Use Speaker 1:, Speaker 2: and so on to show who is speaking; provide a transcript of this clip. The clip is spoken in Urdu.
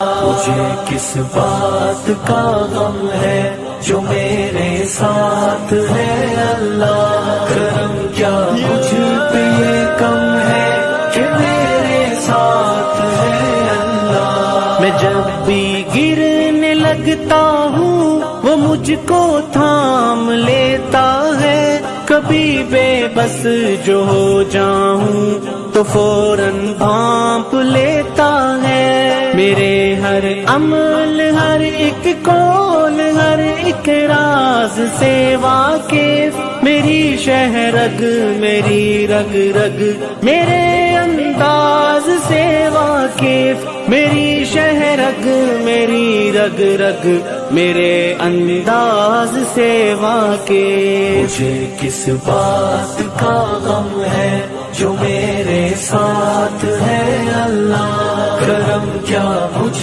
Speaker 1: مجھے کس بات کا غم ہے جو میرے ساتھ ہے اللہ، کرم کیا مجھ پہ یہ کم ہے کہ میرے ساتھ ہے اللہ۔ میں جب بھی گرنے لگتا ہوں وہ مجھ کو تھام لیتا ہے، کبھی بے بس جو ہو جاؤں تو فوراً بھانپ لیتا ہے۔ میرے ہر عمل، ہر ایک قول، ہر ایک راز سے واقف، میری شہرگ، میری رگ رگ، میرے انداز سے واقف، میری شہرگ، میری رگ رگ، میرے انداز سے واقف۔ مجھے کس بات کا غم ہے جو میرے ساتھ ہے اللہ، کرم کیا مجھ